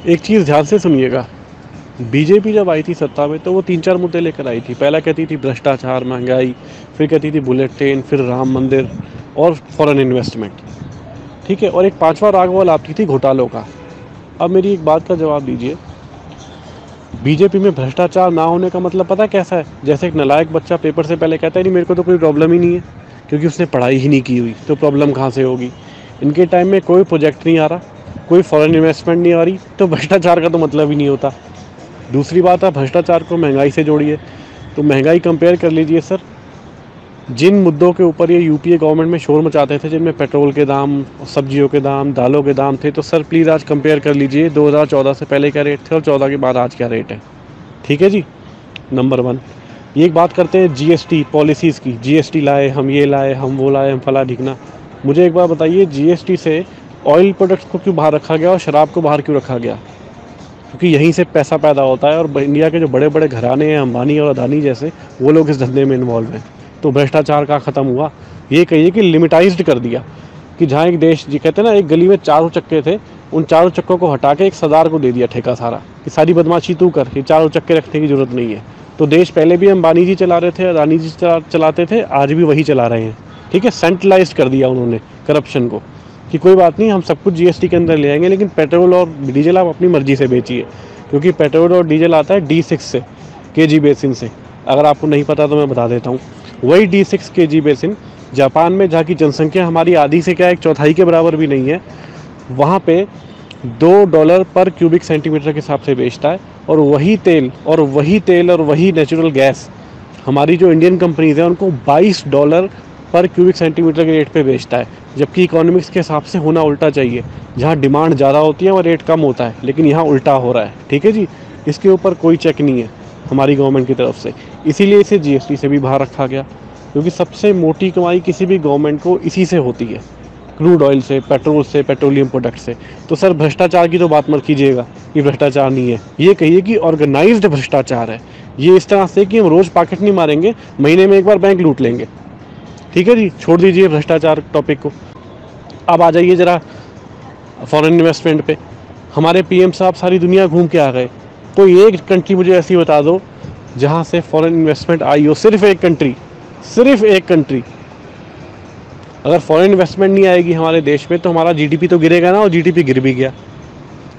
एक चीज़ ध्यान से सुनिएगा, बीजेपी जब आई थी सत्ता में तो वो 3-4 मुद्दे लेकर आई थी। पहला कहती थी भ्रष्टाचार, महंगाई, फिर कहती थी बुलेट ट्रेन, फिर राम मंदिर और फॉरेन इन्वेस्टमेंट, ठीक है। और एक पांचवा राग वो लाती थी घोटालों का। अब मेरी एक बात का जवाब दीजिए, बीजेपी में भ्रष्टाचार ना होने का मतलब पता कैसा है? जैसे एक नालायक बच्चा पेपर से पहले कहता है नहीं मेरे को तो कोई प्रॉब्लम ही नहीं है, क्योंकि उसने पढ़ाई ही नहीं की हुई, तो प्रॉब्लम कहाँ से होगी। इनके टाइम में कोई प्रोजेक्ट नहीं आ रहा, कोई फॉरेन इन्वेस्टमेंट नहीं आ रही, तो भ्रष्टाचार का तो मतलब ही नहीं होता। दूसरी बात है, भ्रष्टाचार को महंगाई से जोड़िए, तो महंगाई कंपेयर कर लीजिए सर। जिन मुद्दों के ऊपर ये यूपीए गवर्नमेंट में शोर मचाते थे, जिनमें पेट्रोल के दाम, सब्जियों के दाम, दालों के दाम थे, तो सर प्लीज़ आज कंपेयर कर लीजिए 2014 से पहले क्या रेट थे और 14 के बाद आज क्या रेट है। ठीक है जी, नंबर 1। ये एक बात करते हैं जीएसटी पॉलिसीज़ की, जीएसटी लाए हम, ये लाए हम, वो लाए हम, फला ढिकना। मुझे एक बार बताइए, जीएसटी से ऑयल प्रोडक्ट्स को क्यों बाहर रखा गया और शराब को बाहर क्यों रखा गया? क्योंकि यहीं से पैसा पैदा होता है, और इंडिया के जो बड़े बड़े घराने हैं, अंबानी और अदानी जैसे, वो लोग इस धंधे में इन्वॉल्व हैं। तो भ्रष्टाचार का ख़त्म हुआ। ये कहिए कि लिमिटाइज्ड कर दिया, कि जहाँ एक देश, जी कहते हैं ना, एक गली में 4 चक्के थे, उन 4 चक्कों को हटा के एक सरदार को दे दिया ठेका सारा, कि सारी बदमाशी तू कर, ये 4 चक्के रखने की ज़रूरत नहीं है। तो देश पहले भी अंबानी जी चला रहे थे, अदानी जी चलाते थे, आज भी वही चला रहे हैं। ठीक है, सेंट्रलाइज कर दिया उन्होंने करप्शन को, कि कोई बात नहीं, हम सब कुछ जीएसटी के अंदर ले आएंगे, लेकिन पेट्रोल और डीजल आप अपनी मर्जी से बेचिए। क्योंकि पेट्रोल और डीजल आता है D6 से, केजी बेसिन से। अगर आपको नहीं पता तो मैं बता देता हूँ। वही D6 केजी बेसिन जापान में, जहाँ की जनसंख्या हमारी आधी से क्या 1/4 के बराबर भी नहीं है, वहाँ पे $2 पर क्यूबिक सेंटीमीटर के हिसाब से बेचता है। और वही तेल और वही नेचुरल गैस हमारी जो इंडियन कंपनीज हैं उनको $22 पर क्यूबिक सेंटीमीटर के रेट पे बेचता है। जबकि इकोनॉमिक्स के हिसाब से होना उल्टा चाहिए, जहाँ डिमांड ज़्यादा होती है और रेट कम होता है, लेकिन यहाँ उल्टा हो रहा है। ठीक है जी, इसके ऊपर कोई चेक नहीं है हमारी गवर्नमेंट की तरफ से, इसीलिए इसे जीएसटी से भी बाहर रखा गया। क्योंकि सबसे मोटी कमाई किसी भी गवर्नमेंट को इसी से होती है, क्रूड ऑयल से, पेट्रोल से, पेट्रोलियम प्रोडक्ट से। तो सर भ्रष्टाचार की तो बात मत कीजिएगा, ये भ्रष्टाचार नहीं है, ये कहिए कि ऑर्गेनाइज्ड भ्रष्टाचार है। ये इस तरह से कि हम रोज़ पॉकेट नहीं मारेंगे, महीने में एक बार बैंक लूट लेंगे। ठीक है जी, छोड़ दीजिए भ्रष्टाचार टॉपिक को। अब आ जाइए ज़रा फॉरेन इन्वेस्टमेंट पे। हमारे पीएम साहब सारी दुनिया घूम के आ गए, कोई एक कंट्री मुझे ऐसी बता दो जहाँ से फॉरेन इन्वेस्टमेंट आई हो, सिर्फ एक कंट्री। अगर फॉरेन इन्वेस्टमेंट नहीं आएगी हमारे देश में तो हमारा जीडीपी तो गिरेगा ना, और जीडीपी गिर भी गया।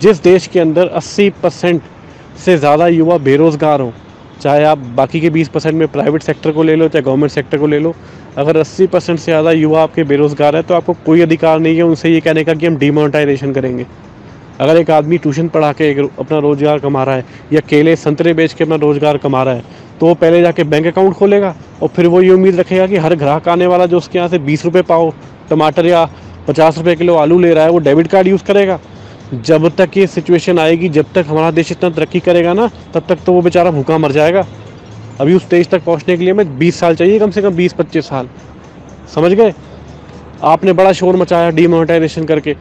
जिस देश के अंदर 80% से ज़्यादा युवा बेरोज़गार हो, चाहे आप बाकी के 20% में प्राइवेट सेक्टर को ले लो, चाहे गवर्नमेंट सेक्टर को ले लो, अगर 80% से ज़्यादा युवा आपके बेरोज़गार है तो आपको कोई अधिकार नहीं है उनसे ये कहने का कि हम डिमोनेटाइजेशन करेंगे। अगर एक आदमी ट्यूशन पढ़ा के अपना रोज़गार कमा रहा है, या केले संतरे बेच के अपना रोज़गार कमा रहा है, तो वो पहले जाके बैंक अकाउंट खोलेगा और फिर वो ये उम्मीद रखेगा कि हर ग्राहक आने वाला जो उसके यहाँ से 20 रुपये पाव टमाटर या 50 रुपये किलो आलू ले रहा है, वो डेबिट कार्ड यूज़ करेगा। जब तक ये सिचुएशन आएगी, जब तक हमारा देश इतना तरक्की करेगा ना, तब तक तो वो बेचारा भूखा मर जाएगा। अभी उस स्टेज तक पहुँचने के लिए हमें 20 साल चाहिए, कम से कम 20-25 साल। समझ गए? आपने बड़ा शोर मचाया डिमोनेटाइजेशन करके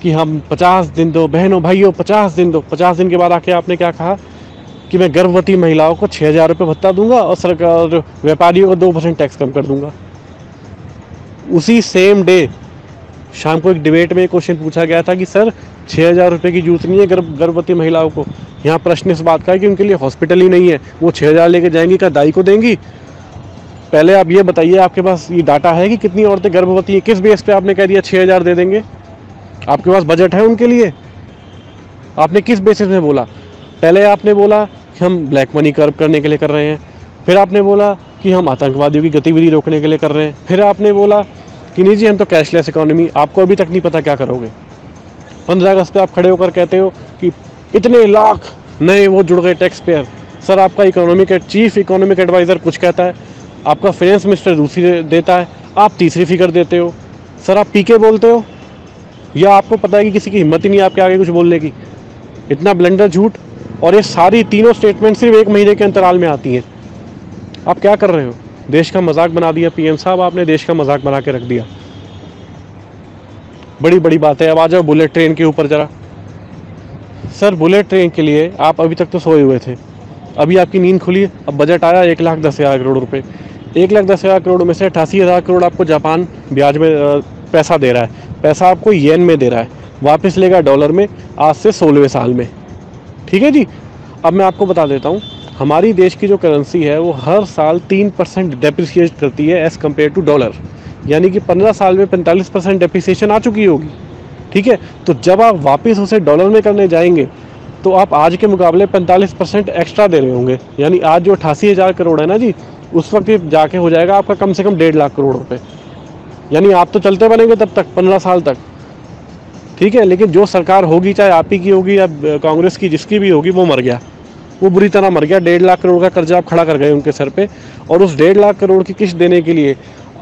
कि हम 50 दिन दो, बहनों भाइयों 50 दिन दो। 50 दिन के बाद आके आपने क्या कहा कि मैं गर्भवती महिलाओं को 6,000 रुपये भत्ता दूंगा और सरकार व्यापारियों को 2% टैक्स कम कर दूंगा। उसी सेम डे शाम को एक डिबेट में एक क्वेश्चन पूछा गया था कि सर 6,000 रुपये की जरूरत नहीं है गर्भवती महिलाओं को। यहाँ प्रश्न इस बात का है कि उनके लिए हॉस्पिटल ही नहीं है, वो 6,000 लेके जाएंगी, क्या दाई को देंगी? पहले आप ये बताइए, आपके पास ये डाटा है कि कितनी औरतें गर्भवती हैं? किस बेस पे आपने कह दिया 6,000 दे देंगे? आपके पास बजट है उनके लिए? आपने किस बेसिस में बोला? पहले आपने बोला कि हम ब्लैक मनी कर्व करने के लिए कर रहे हैं, फिर आपने बोला कि हम आतंकवादियों की गतिविधि रोकने के लिए कर रहे हैं, फिर आपने बोला कि नहीं जी हम तो कैशलेस इकोनॉमी। आपको अभी तक नहीं पता क्या करोगे। 15 अगस्त पे आप खड़े होकर कहते हो कि इतने लाख नए वो जुड़ गए टैक्स पेयर। सर आपका चीफ इकोनॉमिक एडवाइज़र कुछ कहता है, आपका फाइनेंस मिनिस्टर दूसरी देता है, आप तीसरी फिगर देते हो। सर आप पीके बोलते हो, या आपको पता है कि किसी की हिम्मत ही नहीं आपके आगे कुछ बोलने की? इतना ब्लंडर झूठ। और ये सारी तीनों स्टेटमेंट सिर्फ 1 महीने के अंतराल में आती हैं। आप क्या कर रहे हो? देश का मजाक बना दिया पीएम साहब, आपने देश का मजाक बना के रख दिया। बड़ी बड़ी बात है। अब आ जाओ बुलेट ट्रेन के ऊपर जरा। सर बुलेट ट्रेन के लिए आप अभी तक तो सोए हुए थे, अभी आपकी नींद खुली। अब बजट आया 1,10,000 करोड़ रुपये। 1,10,000 करोड़ में से 88,000 करोड़ आपको जापान ब्याज में पैसा दे रहा है। पैसा आपको येन में दे रहा है। वापस लेगा डॉलर में आज से 16वें साल में। ठीक है जी। अब मैं आपको बता देता हूँ, हमारी देश की जो करेंसी है वो हर साल 3% डेप्रिसिएट करती है एज़ कम्पेयर टू डॉलर, यानी कि 15 साल में 45% डेप्रिसिएशन आ चुकी होगी। ठीक है, तो जब आप वापस उसे डॉलर में करने जाएंगे तो आप आज के मुकाबले 45% एक्स्ट्रा दे रहे होंगे, यानी आज जो 88,000 करोड़ है ना जी, उस वक्त जाके हो जाएगा आपका कम से कम 1.5 लाख करोड़ रुपए। यानी आप तो चलते बनेंगे तब तक 15 साल तक। ठीक है, लेकिन जो सरकार होगी, चाहे आप ही की होगी या कांग्रेस की, जिसकी भी होगी, वो मर गया, वो बुरी तरह मर गया। 1.5 लाख करोड़ का कर्जा आप खड़ा कर गए उनके सर पे, और उस 1.5 लाख करोड़ की किस्त देने के लिए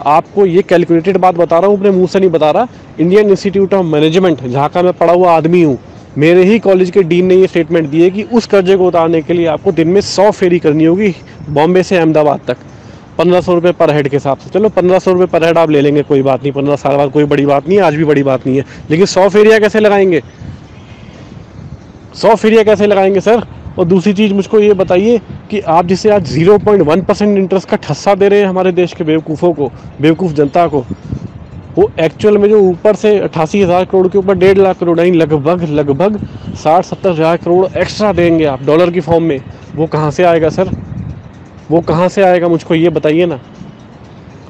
आपको ये कैलकुलेटेड बात बता रहा हूँ, अपने मुंह से नहीं बता रहा, इंडियन इंस्टीट्यूट ऑफ मैनेजमेंट जहाँ का मैं पढ़ा हुआ आदमी हूँ, मेरे ही कॉलेज के डीन ने ये स्टेटमेंट दी है कि उस कर्जे को उतारने के लिए आपको दिन में 100 फेरी करनी होगी बॉम्बे से अहमदाबाद तक, 1500 रुपये पर हेड के हिसाब से। चलो 1500 रुपये पर हेड आप ले लेंगे, कोई बात नहीं, 15 साल बाद कोई बड़ी बात नहीं है, आज भी बड़ी बात नहीं है, लेकिन 100 फेरियाँ कैसे लगाएंगे, 100 फेरियाँ कैसे लगाएंगे सर। और दूसरी चीज़ मुझको ये बताइए कि आप जिसे आज 0.1% इंटरेस्ट का ठस्सा दे रहे हैं हमारे देश के बेवकूफ़ों को, बेवकूफ़ जनता को, वो एक्चुअल में जो ऊपर से 88,000 करोड़ के ऊपर 1.5 लाख करोड़, यानी लगभग 60-70 हज़ार करोड़ एक्स्ट्रा देंगे आप डॉलर की फॉर्म में। वो कहाँ से आएगा सर, वो कहाँ से आएगा, मुझको ये बताइए ना।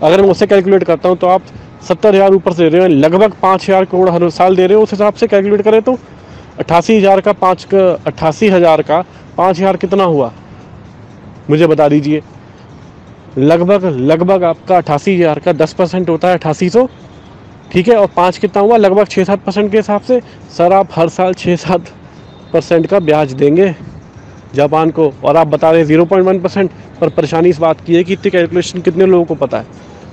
अगर मैं उससे कैलकुलेट करता हूँ तो आप 70,000 ऊपर से दे रहे हो, लगभग 5,000 करोड़ हर साल दे रहे हो। उस हिसाब से कैलकुलेट करें तो 88,000 का 5,000 कितना हुआ, मुझे बता दीजिए। लगभग आपका 88,000 का 10% होता है 8800। ठीक है, और 5 कितना हुआ, लगभग 6-7% के हिसाब से। सर आप हर साल 6-7% का ब्याज देंगे जापान को, और आप बता रहे 0.1%। पर परेशानी इस बात की है कि इतनी कैलकुलेशन कितने लोगों को पता है।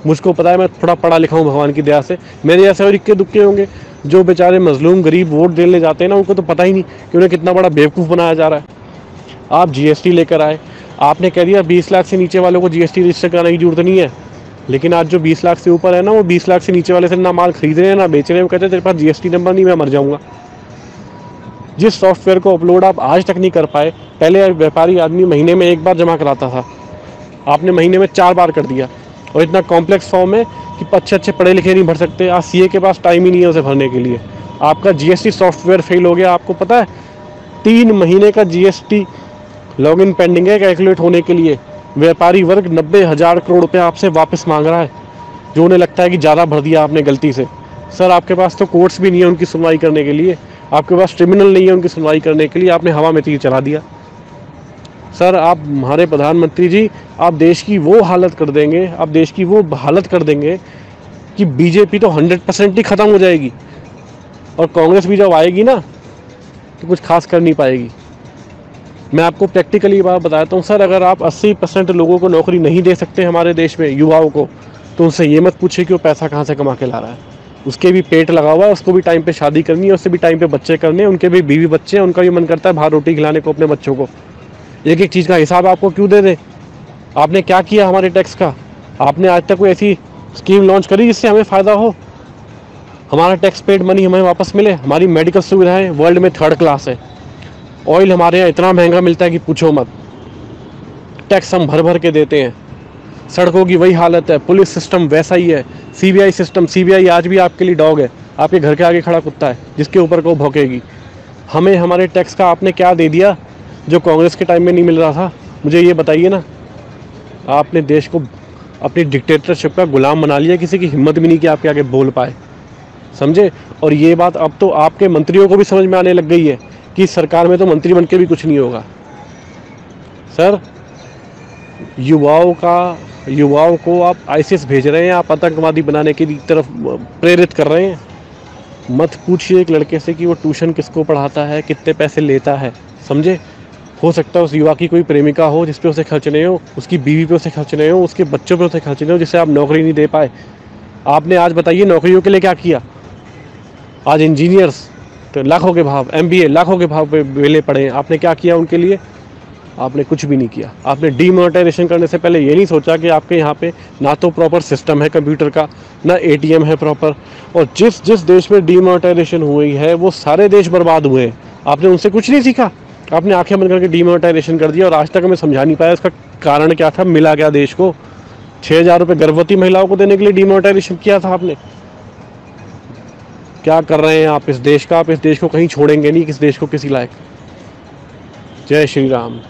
मुझको पता है, मैं थोड़ा पढ़ा लिखा हूँ भगवान की दया से। मेरे जैसे और इक्के दुक्के होंगे जो बेचारे मजलूम गरीब वोट देने जाते हैं ना, उनको तो पता ही नहीं कि उन्हें कितना बड़ा बेवकूफ़ बनाया जा रहा है। आप जीएसटी लेकर आए, आपने कह दिया 20 लाख से नीचे वालों को जीएसटी रजिस्टर कराने की जरूरत नहीं है, लेकिन आज जो 20 लाख से ऊपर है ना, वो 20 लाख से नीचे वाले से ना माल खरीद रहे हैं ना बेच रहे हैं। वो कहते हैं तेरे पास जीएसटी नंबर नहीं, मैं मर जाऊँगा। जिस सॉफ्टवेयर को अपलोड आप आज तक नहीं कर पाए, पहले व्यापारी आदमी महीने में 1 बार जमा कराता था, आपने महीने में 4 बार कर दिया, और इतना कॉम्प्लेक्स फॉर्म है कि अच्छे पढ़े लिखे नहीं भर सकते। आज सीए के पास टाइम ही नहीं है उसे भरने के लिए। आपका जीएसटी सॉफ्टवेयर फेल हो गया, आपको पता है 3 महीने का जीएसटी लॉगिन पेंडिंग है कैलकुलेट होने के लिए। व्यापारी वर्ग 90,000 करोड़ रुपये आपसे वापस मांग रहा है, जो उन्हें लगता है कि ज़्यादा भर दिया आपने गलती से। सर आपके पास तो कोर्ट्स भी नहीं है उनकी सुनवाई करने के लिए, आपके पास ट्रिब्यूनल नहीं है उनकी सुनवाई करने के लिए, आपने हवा में तीर चला दिया। सर आप हमारे प्रधानमंत्री जी, आप देश की वो हालत कर देंगे, आप देश की वो हालत कर देंगे कि बीजेपी तो 100% ही ख़त्म हो जाएगी, और कांग्रेस भी जब आएगी ना तो कुछ खास कर नहीं पाएगी। मैं आपको प्रैक्टिकली बात बताता हूँ सर, अगर आप 80% लोगों को नौकरी नहीं दे सकते हमारे देश में, युवाओं को, तो उनसे ये मत पूछिए कि वो पैसा कहाँ से कमा के ला रहा है। उसके भी पेट लगा हुआ है, उसको भी टाइम पे शादी करनी है, उससे भी टाइम पे बच्चे करने हैं, उनके भी बीवी बच्चे हैं, उनका भी मन करता है बाहर रोटी खिलाने को अपने बच्चों को। एक एक चीज़ का हिसाब आपको क्यों दे दें। आपने क्या किया हमारे टैक्स का, आपने आज तक कोई ऐसी स्कीम लॉन्च करी जिससे हमें फ़ायदा हो, हमारा टैक्स पेड मनी हमें वापस मिले। हमारी मेडिकल सुविधाएं वर्ल्ड में 3rd क्लास है, ऑयल हमारे यहाँ इतना महंगा मिलता है कि पूछो मत, टैक्स हम भर भर के देते हैं, सड़कों की वही हालत है, पुलिस सिस्टम वैसा ही है, सीबीआई सिस्टम, सीबीआई आज भी आपके लिए डॉग है, आपके घर के आगे खड़ा कुत्ता है जिसके ऊपर को भौंकेगी। हमें हमारे टैक्स का आपने क्या दे दिया जो कांग्रेस के टाइम में नहीं मिल रहा था, मुझे ये बताइए ना। आपने देश को अपनी डिक्टेटरशिप का गुलाम बना लिया, किसी की हिम्मत भी नहीं कि आपके आगे बोल पाए, समझे। और ये बात अब तो आपके मंत्रियों को भी समझ में आने लग गई है कि सरकार में तो मंत्री बन के भी कुछ नहीं होगा। सर युवाओं को आप आईसीएस भेज रहे हैं, आप आतंकवादी बनाने की तरफ प्रेरित कर रहे हैं। मत पूछिए एक लड़के से कि वो ट्यूशन किसको पढ़ाता है, कितने पैसे लेता है, समझे। हो सकता है उस युवा की कोई प्रेमिका हो जिस पे उसे खर्च नहीं हो, उसकी बीवी पे उसे खर्च नहीं हो, उसके बच्चों पे उसे खर्च नहीं हो, जिससे आप नौकरी नहीं दे पाए। आपने आज बताइए नौकरियों के लिए क्या किया। आज इंजीनियर्स तो लाखों के भाव, MBA लाखों के भाव पे वेले पड़े हैं, आपने क्या किया उनके लिए। आपने कुछ भी नहीं किया। आपने डीमोनेटाइजेशन करने से पहले ये नहीं सोचा कि आपके यहाँ पे ना तो प्रॉपर सिस्टम है कंप्यूटर का, ना ATM है प्रॉपर, और जिस जिस देश में डीमोनेटाइजेशन हुई है वो सारे देश बर्बाद हुए हैं। आपने उनसे कुछ नहीं सीखा, आपने आंखें बंद करके डीमोनेटाइजेशन कर दिया, और आज तक हमें समझा नहीं पाया इसका कारण क्या था, मिला क्या देश को। 6,000 रुपये गर्भवती महिलाओं को देने के लिए डीमोनेटाइजेशन किया था आपने। क्या कर रहे हैं आप इस देश का, आप इस देश को कहीं छोड़ेंगे नहीं, किस देश को किसी लायक। जय श्री राम।